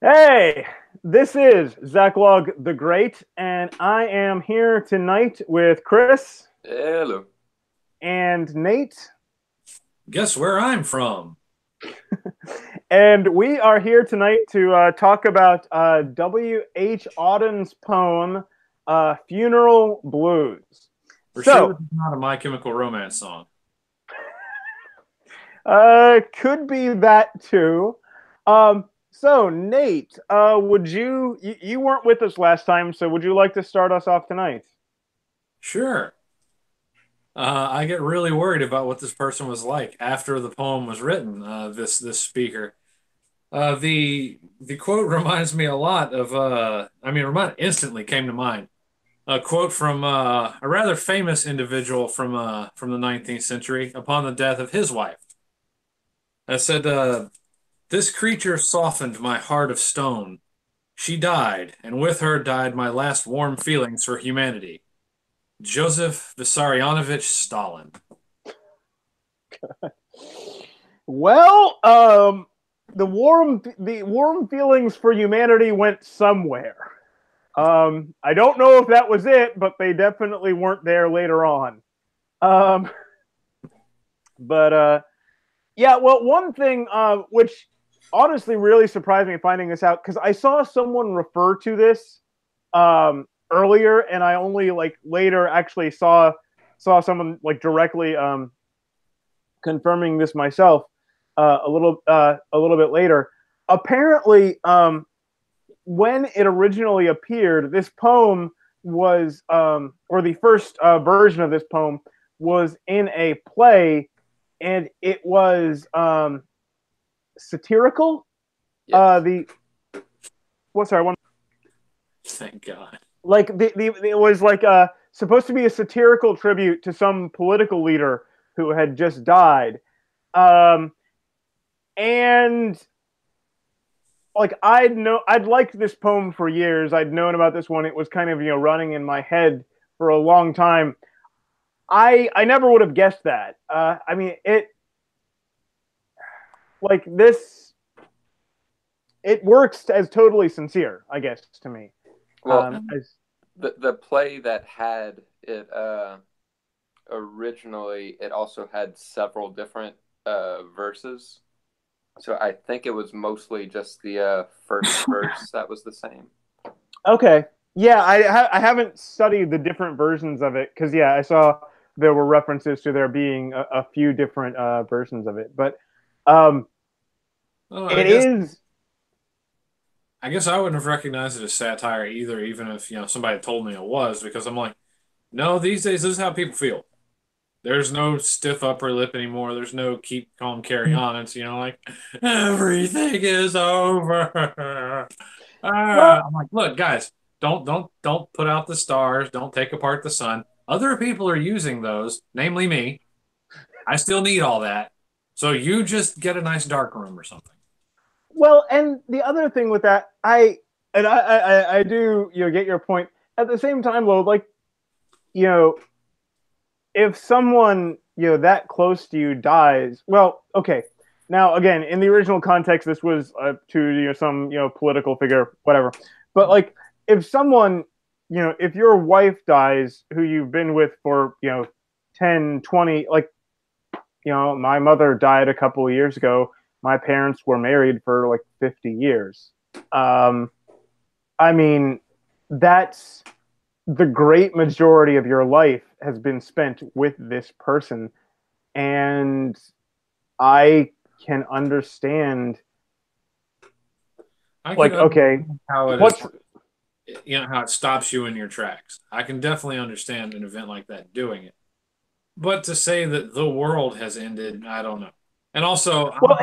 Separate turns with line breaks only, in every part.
Hey, this is Zach Log the Great, and I am here tonight with Chris
Hello.
and Nate,
Guess where I'm from?
and we are here tonight to talk about W.H. Auden's poem, Funeral Blues.
For sure,
So,
this is not a My Chemical Romance song.
could be that too. So Nate, would you weren't with us last time, so would you like to start us off tonight?
Sure. I get really worried about what this person was like after the poem was written. This speaker. The quote reminds me a lot of. Instantly came to mind a quote from a rather famous individual from the 19th century upon the death of his wife. That said, "This creature softened my heart of stone. She died, and with her died my last warm feelings for humanity. Joseph Vissarionovich Stalin."
Well, the warm feelings for humanity went somewhere. I don't know if that was it, but they definitely weren't there later on. Um, but yeah, well, one thing which honestly really surprised me finding this out because I saw someone refer to this earlier, and I only like later actually saw someone like directly confirming this myself a little bit later. Apparently, when it originally appeared, this poem was or the first version of this poem was in a play, and it was satirical.
Yes.
The what? Sorry, one.
Thank God.
Like the it was like supposed to be a satirical tribute to some political leader who had just died. Um, and like I'd liked this poem for years. I'd known about this one. It was kind of running in my head for a long time. I never would have guessed that. I mean it like this it works as totally sincere, I guess, to me.
Well,
As
the play that had it originally, it also had several different verses. So I think it was mostly just the first verse that was the same.
Okay, yeah, I haven't studied the different versions of it because yeah, I saw there were references to there being a few different versions of it, but um,
Oh,
it is.
I guess I wouldn't have recognized it as satire either, even if somebody told me it was, because I'm like, no, these days this is how people feel. There's no stiff upper lip anymore. There's no keep calm, carry on. It's like everything is over.
Well,
I'm like, look, guys, don't put out the stars. Don't take apart the sun. Other people are using those, namely me. I still need all that. So you just get a nice dark room or something.
well, and the other thing with that, I do get your point. At the same time, though, like you know, if someone that close to you dies, well, okay. Now, again, in the original context, this was to some political figure, whatever. But like, if someone if your wife dies, who you've been with for 10, 20, like my mother died a couple of years ago. My parents were married for like 50 years. Um, I mean, that's the great majority of your life has been spent with this person. And I can understand,
I can
like, okay,
understand how it is,
what's,
how it stops you in your tracks. I can definitely understand an event like that doing it. But to say that the world has ended, I don't know. And also,
well,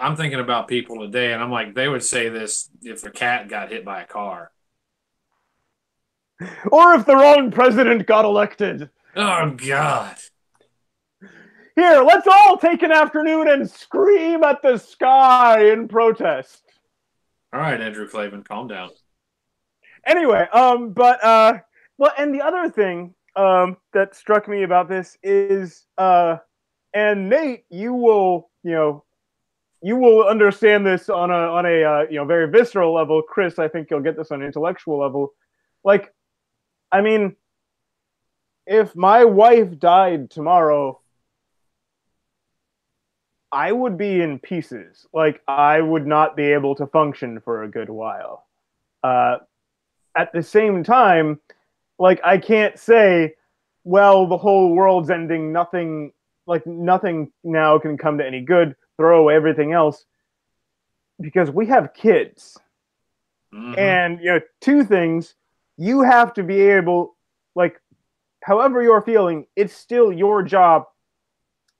I'm thinking about people today, and I'm like, they would say this if a cat got hit by a car.
or if the wrong president got elected.
Oh God!
Here, let's all take an afternoon and scream at the sky in protest.
All right, Andrew Clavin, calm down.
Anyway, well, and the other thing that struck me about this is, and Nate, you will, you will understand this on a very visceral level. Chris, I think you'll get this on an intellectual level. Like, I mean, if my wife died tomorrow, I would be in pieces. Like, I would not be able to function for a good while. Uh, at the same time, like, I can't say, well, the whole world's ending. Nothing now can come to any good. Throw away everything else because we have kids.
Mm-hmm.
And two things: you have to be able, like, however you're feeling, it's still your job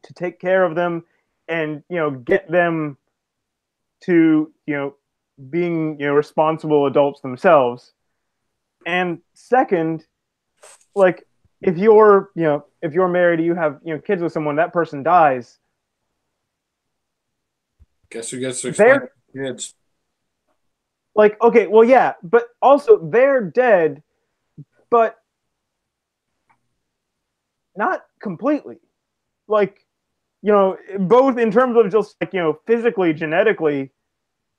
to take care of them and get them to being responsible adults themselves. And second, like, if you're married, you have kids with someone, that person dies.
Guess who gets to explain it
They're
to kids?
like, okay, well, yeah, but also they're dead, but not completely. Like, both in terms of just like physically, genetically,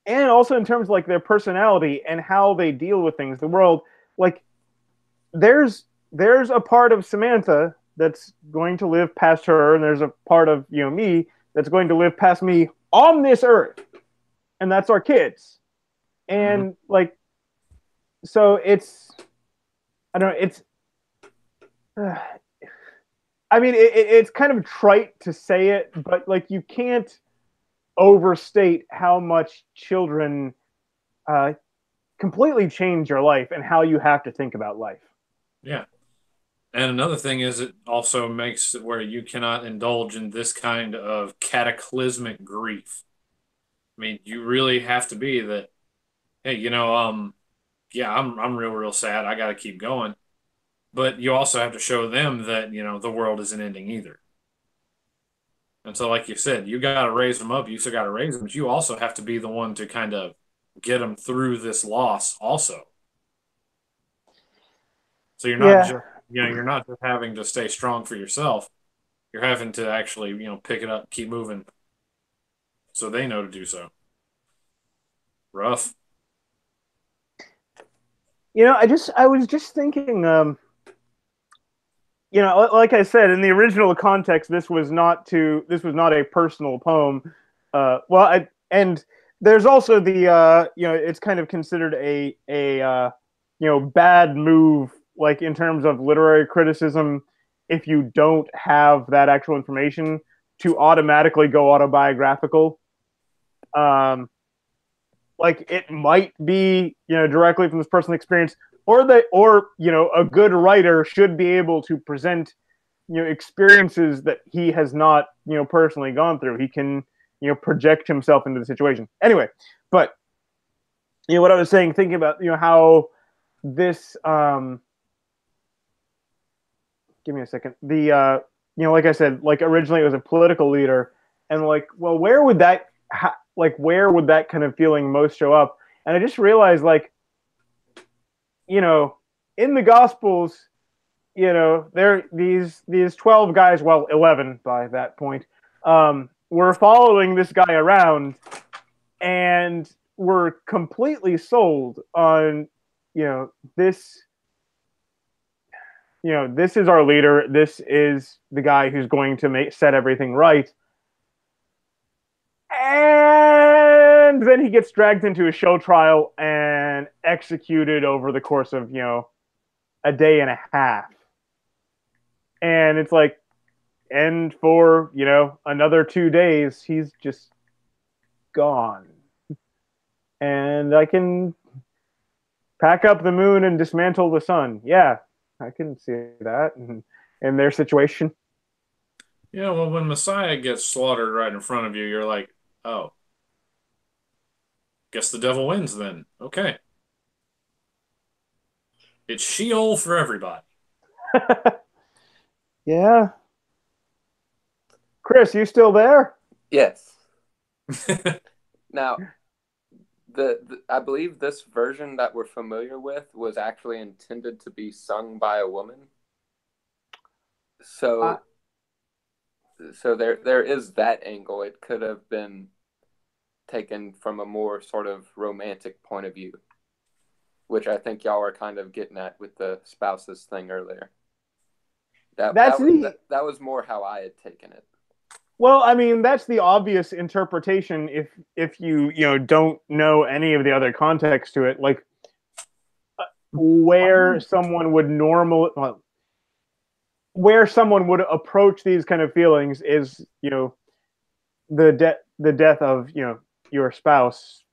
and also in terms of like their personality and how they deal with things, the world. Like, there's a part of Samantha that's going to live past her, and there's a part of me that's going to live past me on this earth, and that's our kids.
Mm-hmm.
And like, so it's I don't know, it's I mean, it's kind of trite to say it, but like, you can't overstate how much children uh, completely change your life and how you have to think about life.
Yeah. And another thing is it also makes it where you cannot indulge in this kind of cataclysmic grief. I mean, you really have to be that, hey, yeah, I'm real sad. I got to keep going. But you also have to show them that, the world isn't ending either. And so, like you said, you got to raise them up. You still got to raise them, but you also have to be the one to kind of get them through this loss also. So
Yeah,
you're not just having to stay strong for yourself. You're having to actually, pick it up, keep moving, so they know to do so. Rough.
I was just thinking, like I said, in the original context, this was not a personal poem. And there's also the it's kind of considered a bad move, like in terms of literary criticism, if you don't have that actual information, to automatically go autobiographical. Um, like, it might be directly from this personal experience, or a good writer should be able to present experiences that he has not personally gone through. He can project himself into the situation anyway. But what I was saying, thinking about how this give me a second, the like I said, like, originally it was a political leader, and like, well, where would that kind of feeling most show up? And I just realized, like, you know in the Gospels, there these 12 guys, well, 11 by that point, were following this guy around, and were completely sold on this this is our leader, this is the guy who's going to set everything right. And then he gets dragged into a show trial and executed over the course of a day and a half. And it's like, and for another 2 days he's just gone, and I can pack up the moon and dismantle the sun. Yeah, I can see that in their situation.
Yeah, well, when Messiah gets slaughtered right in front of you, you're like, oh, guess the devil wins then. Okay. It's Sheol for everybody.
Yeah, Chris, you still there?
Yes. Now, I believe this version that we're familiar with was actually intended to be sung by a woman.
uh,
So there is that angle. It could have been taken from a more sort of romantic point of view, which I think y'all are kind of getting at with the spouses thing earlier.
That's the
That was more how I had taken it.
Well, I mean, that's the obvious interpretation if you don't know any of the other context to it, like where someone would where someone would approach these kind of feelings is, the death of, your spouse,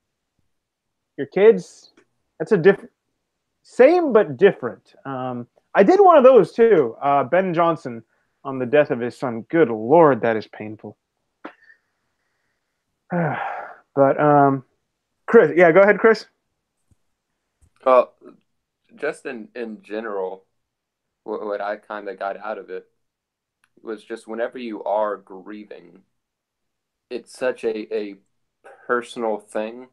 your kids. That's a different, same but different. I did one of those too. Ben Johnson on the death of his son. Good Lord, that is painful. But Chris, yeah, go ahead, Chris.
Well, just in general, what I kind of got out of it was just whenever you are grieving, it's such a personal thing,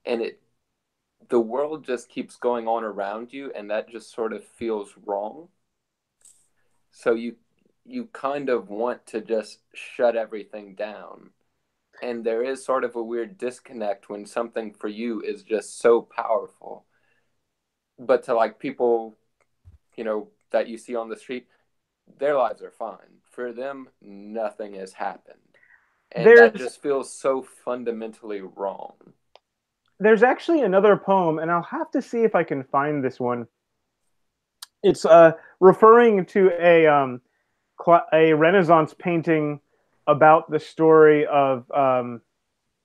and the world just keeps going on around you, and that just sort of feels wrong. So you kind of want to just shut everything down. And there is sort of a weird disconnect when something for you is just so powerful. But to like people, that you see on the street, their lives are fine. For them, nothing has happened. And that just feels so fundamentally wrong.
There's actually another poem, and I'll have to see if I can find this one. It's referring to a Renaissance painting about the story of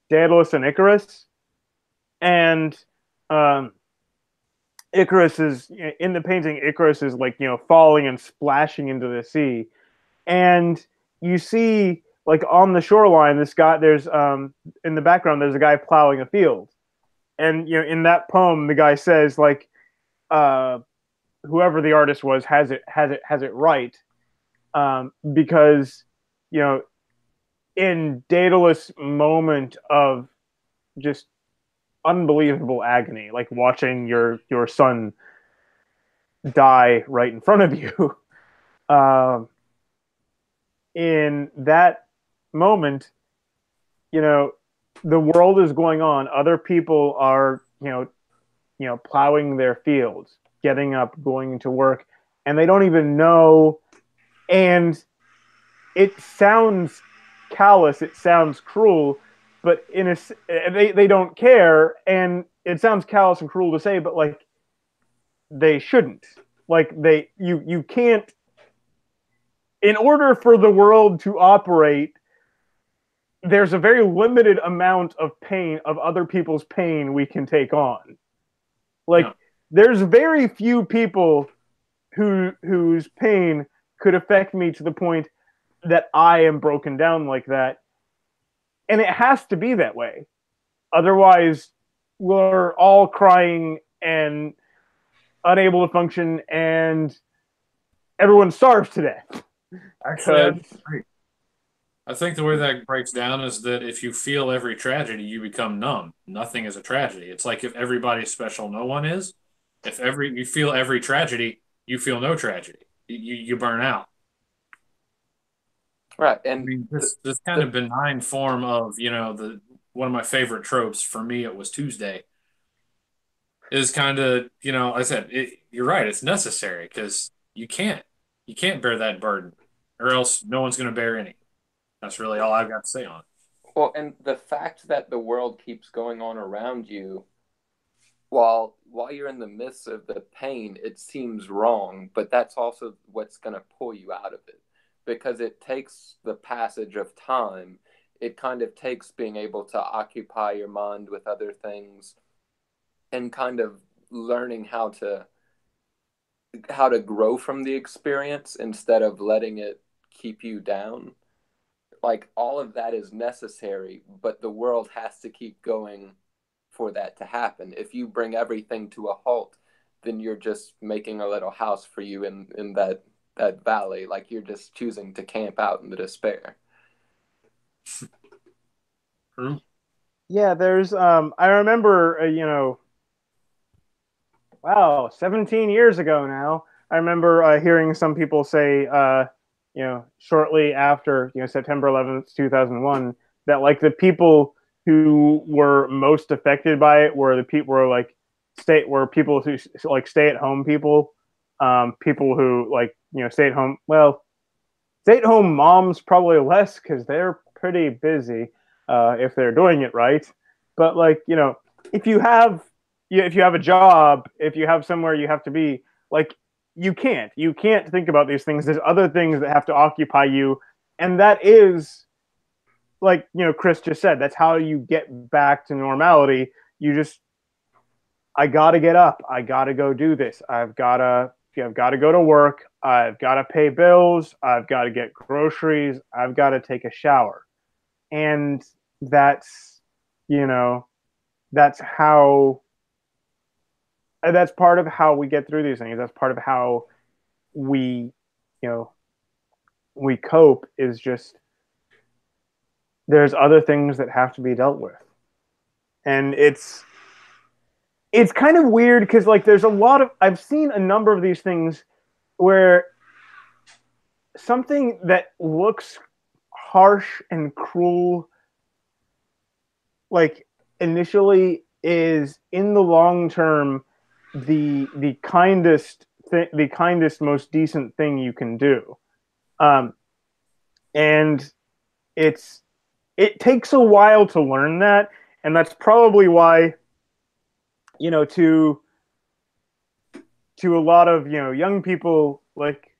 Daedalus and Icarus, and Icarus is in the painting. Icarus is like falling and splashing into the sea, and you see like on the shoreline, there's in the background there's a guy plowing a field, and in that poem the guy says like whoever the artist was has it right, because in Daedalus' moment of just unbelievable agony, like watching your son die right in front of you, in that moment, the world is going on. Other people are, plowing their fields, getting up, going to work, and they don't even know. And it sounds callous, it sounds cruel, but they don't care, and it sounds callous and cruel to say, but like they shouldn't. Like you can't. In order for the world to operate, there's a very limited amount of pain, of other people's pain, we can take on. Like there's very few people whose pain could affect me to the point that I am broken down like that. And it has to be that way. Otherwise, we're all crying and unable to function, and everyone starves to death.
Actually, I think the way that breaks down is that if you feel every tragedy, you become numb. Nothing is a tragedy. It's like if everybody's special, no one is. If you feel every tragedy, you feel no tragedy. You burn out.
Right, and
I mean, this kind of benign form of one of my favorite tropes, for me it was Tuesday, is kind of I said you're right, it's necessary because you can't bear that burden, or else no one's going to bear any. That's really all I've got to say on it.
Well, and the fact that the world keeps going on around you while you're in the midst of the pain, it seems wrong, but that's also what's going to pull you out of it, because it takes the passage of time. It kind of takes being able to occupy your mind with other things and kind of learning how to grow from the experience instead of letting it keep you down. Like all of that is necessary, but the world has to keep going for that to happen. If you bring everything to a halt, then you're just making a little house for you in that valley. Like you're just choosing to camp out in the despair.
True.
Yeah, there's I remember 17 years ago now, I remember hearing some people say shortly after September 11th 2001, that like the people who were most affected by it were the people were like people who like stay at home people, people who like stay at home. Well, stay at home moms probably less because they're pretty busy if they're doing it right. But like if you have if you have a job, if you have somewhere you have to be, like you can't think about these things. There's other things that have to occupy you, and that is like Chris just said, that's how you get back to normality. You just I gotta get up. I gotta go do this. I've gotta go to work. I've gotta pay bills. I've gotta get groceries. I've gotta take a shower. And that's you know that's how that's part of how we get through these things. That's part of how we you know we cope, is just there's other things that have to be dealt with. And it's kind of weird because like there's a lot of I've seen a number of these things where something that looks harsh and cruel like initially is in the long term the kindest most decent thing you can do. And it's it takes a while to learn that, and that's probably why to a lot of young people, like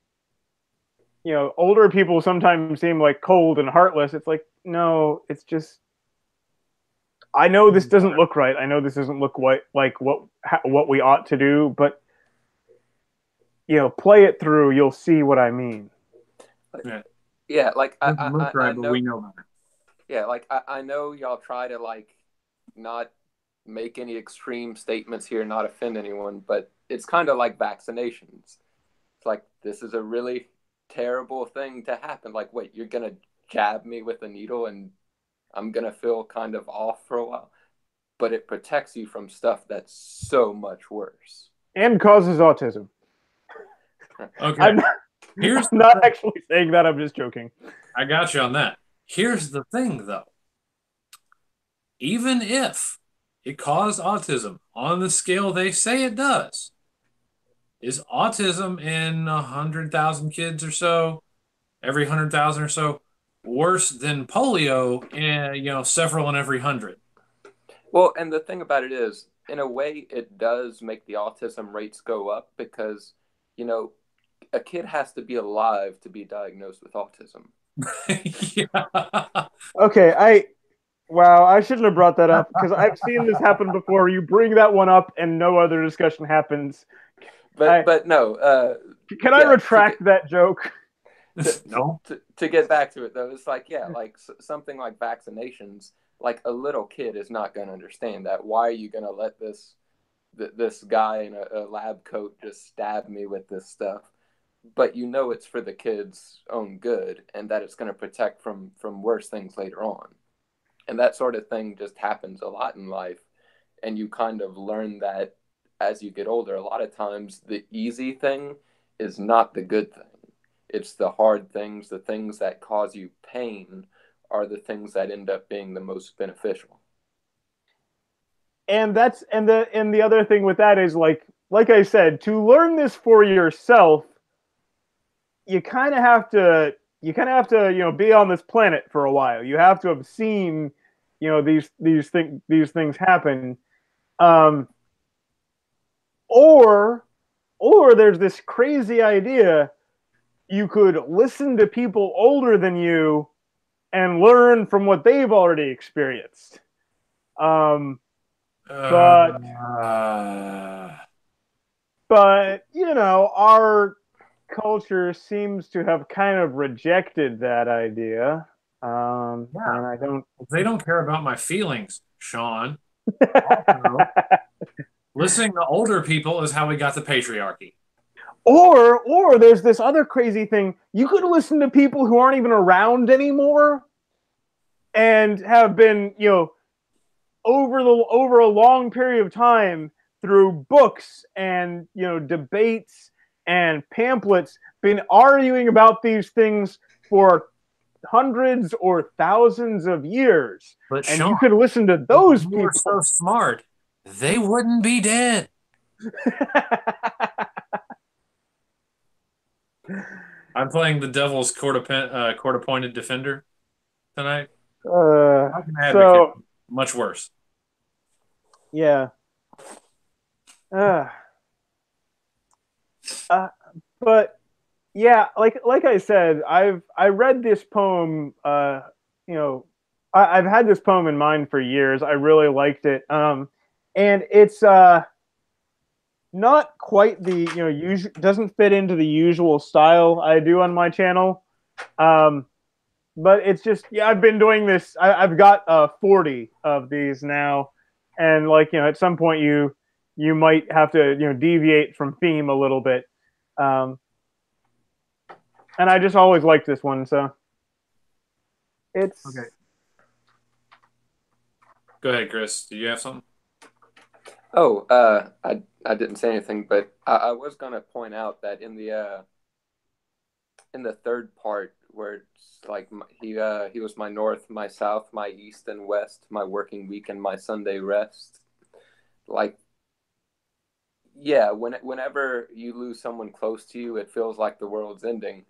older people sometimes seem like cold and heartless. It's like, no, it's just I know this doesn't look right. I know this doesn't look what we ought to do, but play it through. You'll see what I mean.
Yeah.
Yeah, like
Doesn't look
I
right, but
know.
we know better.
Yeah, like I know y'all try to like not make any extreme statements here, not offend anyone, but it's kind of like vaccinations. It's like this is a really terrible thing to happen. Like, wait, you're gonna jab me with a needle and I'm gonna feel kind of off for a while, but it protects you from stuff that's so much worse.
And causes autism.
Okay.
I'm not,
Here's
I'm not actually saying that. I'm just joking.
I got you on that. Here's the thing, though. Even if it caused autism on the scale they say it does, is autism in 100,000 kids or so, every 100,000 or so, worse than polio in several in every 100?
Well, and the thing about it is, in a way, it does make the autism rates go up because, you know, a kid has to be alive to be diagnosed with autism.
Yeah.
Okay, wow, I shouldn't have brought that up because I've seen this happen before. You bring that one up and no other discussion happens.
But no,
can I retract that joke?
No.
To get back to it though, it's like like something like vaccinations. Like a little kid is not going to understand that. Why are you going to let this guy in a lab coat just stab me with this stuff? But it's for the kid's own good, and that it's going to protect from worse things later on. And that sort of thing just happens a lot in life, and you kind of learn that as you get older. A lot of times the easy thing is not the good thing. It's the hard things, the things that cause you pain are the things that end up being the most beneficial.
And the other thing with that is like I said, to learn this for yourself, you kind of have to be on this planet for a while. You have to have seen these things happen, or there's this crazy idea you could listen to people older than you and learn from what they've already experienced. But our culture seems to have kind of rejected that idea. And I don't.
They don't care about my feelings, Sean. Also, listening to older people is how we got the patriarchy.
Or there's this other crazy thing. You could listen to people who aren't even around anymore and have been, over a long period of time through books and, debates and pamphlets, been arguing about these things for hundreds or thousands of years,
But
and
Sean,
you could listen to
if
those
you were
people.
so smart, they wouldn't be dead. I'm playing the Devil's court-appointed defender tonight. I can advocate
So
much worse.
yeah, uh, uh, but yeah, like I said, I read this poem. You know, I've had this poem in mind for years. I really liked it. And it's not quite the usual, doesn't fit into the usual style I do on my channel. Um, but it's just, yeah, I've been doing this. I've got 40 of these now, and like at some point you might have to deviate from theme a little bit. Um, and I just always liked this one, so it's
Okay. Go ahead, Chris. Do you have something?
Oh, I didn't say anything, but I was gonna point out that in the third part where it's like he was my north, my south, my east and west, my working week and my Sunday rest. Like, yeah, whenever you lose someone close to you, it feels like the world's ending.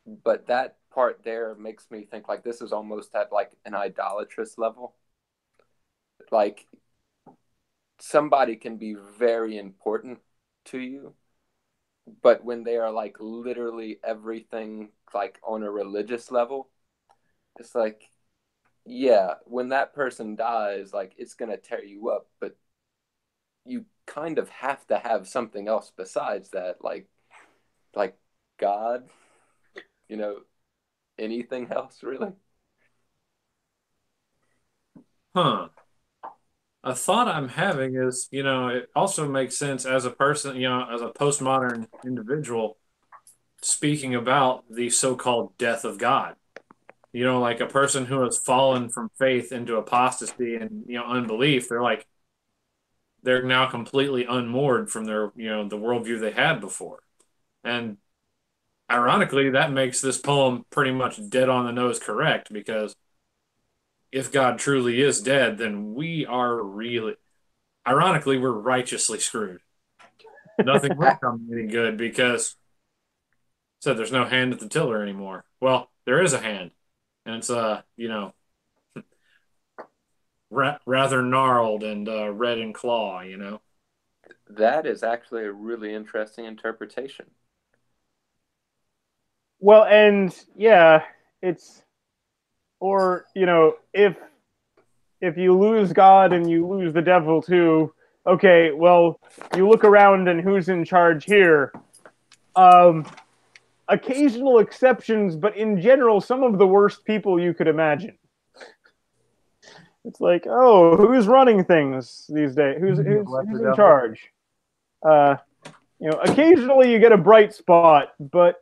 But that part there makes me think like this is almost at like an idolatrous level. Like somebody can be very important to you, but when they are like literally everything like on a religious level, it's like, yeah, when that person dies, like it's gonna tear you up, but you kind of have to have something else besides that, like God, you know, anything else really.
Huh. A thought I'm having is, it also makes sense as a person, as a postmodern individual speaking about the so-called death of God. Like a person who has fallen from faith into apostasy and, unbelief, they're now completely unmoored from their, the worldview they had before. And ironically, that makes this poem pretty much dead on the nose correct because if God truly is dead, then we are really, ironically, we're righteously screwed. Nothing will come any good because said there's no hand at the tiller anymore. Well, there is a hand, and it's rather gnarled and red in claw.
That is actually a really interesting interpretation.
well, and yeah, it's or if you lose God and you lose the devil too, okay, well, you look around and who's in charge here? Um, Occasional exceptions, but in general, some of the worst people you could imagine. It's like, oh, who's running things these days? Who's in charge? Uh, occasionally you get a bright spot, but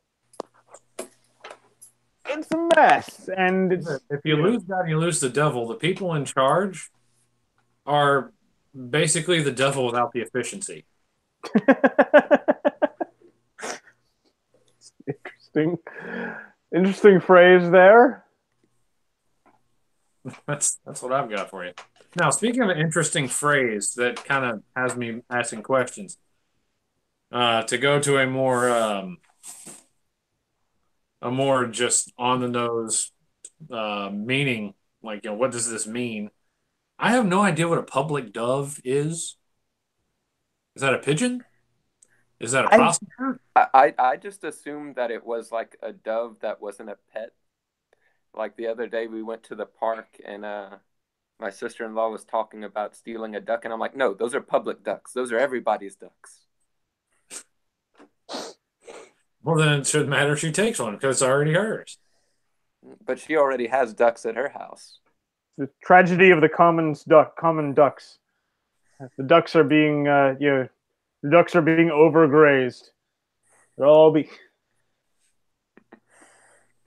it's a mess, and it's
If you lose God, you lose the devil. The people in charge are basically the devil without the efficiency.
interesting phrase there.
That's what I've got for you. Now, speaking of an interesting phrase that kind of has me asking questions, to go to a more just on the nose meaning, like what does this mean? I have no idea what a public dove is. Is that a pigeon? Is that a
I
prostitute?
I just assumed that it was like a dove that wasn't a pet. Like the other day, we went to the park and my sister-in-law was talking about stealing a duck, and I'm like, no, those are public ducks. Those are everybody's ducks.
Well, then it shouldn't matter if she takes one because it's already hers.
But she already has ducks at her house.
The tragedy of the common ducks. The ducks are being, the ducks are being overgrazed. They'll all be.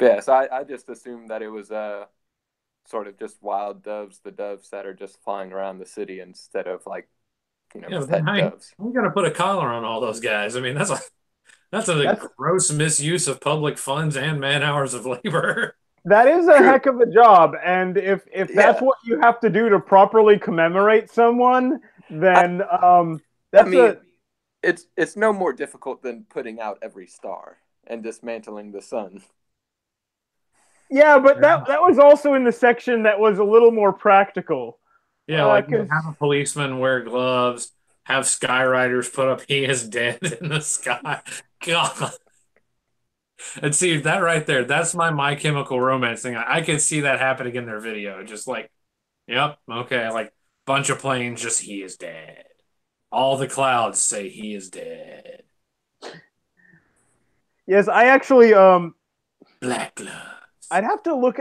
Yes, I just assumed that it was sort of just wild doves, the doves that are just flying around the city instead of like,
Yeah, but then
pet doves.
we got to put a collar on all those guys. I mean, that's a
That's
gross misuse of public funds and man hours of labor.
That is a
True.
heck of a job, and if that's
Yeah.
what you have to do to properly commemorate someone, then
I
that's
mean,
a
it's no more difficult than putting out every star and dismantling the sun.
yeah. But
Yeah.
that was also in the section that was a little more practical,
Yeah, like
because
have a policeman wear gloves, have skywriters put up "He is dead" in the sky. God. And see that right there, that's My Chemical Romance thing. I could see that happening in their video. Just like, yep, okay, like bunch of planes, just "He is dead." All the clouds say "He is dead."
yes, I actually
Black gloves.
I'd have to look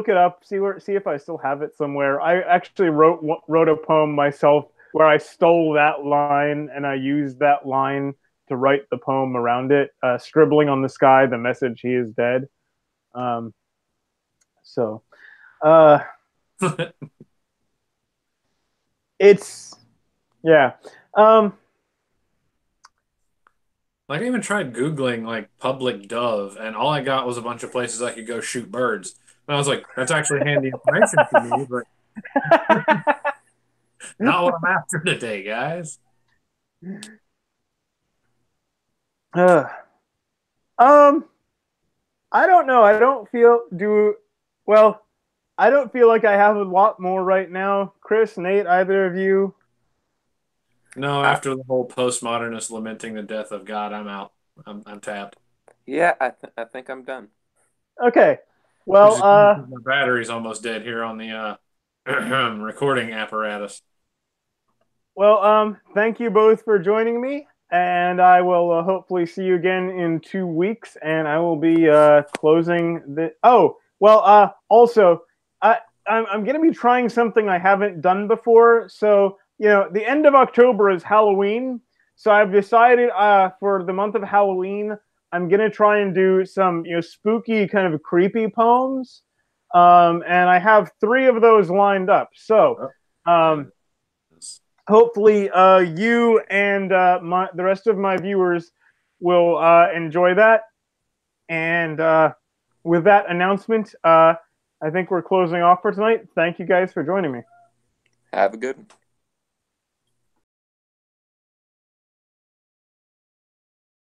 it up, see if I still have it somewhere. I actually wrote a poem myself where I stole that line and I used that line to write the poem around it, scribbling on the sky the message "He is dead." Um, so uh, it's yeah. Um,
Like I even tried Googling like public dove, and all I got was a bunch of places I could go shoot birds. And I was like, that's actually handy information for me, but not what I'm after today, guys.
uh, um, I don't know. I don't feel do well. I don't feel like I have a lot more right now. Chris, Nate, either of you?
No,
I,
after the whole postmodernist lamenting the death of God, I'm out. I'm tapped.
yeah, I think I'm done.
Okay.
Which
Well,
is good because my battery's almost dead here on the recording apparatus.
thank you both for joining me, and I will hopefully see you again in 2 weeks. And I will be closing the. Oh, well. Also, I'm going to be trying something I haven't done before. So the end of October is Halloween. So I've decided for the month of Halloween, I'm going to try and do some spooky kind of creepy poems. And I have 3 of those lined up. So.
Oh,
Um,
and
hopefully you and the rest of my viewers will enjoy that. And with that announcement, I think we're closing off for tonight. Thank you guys for joining me.
Have a good one.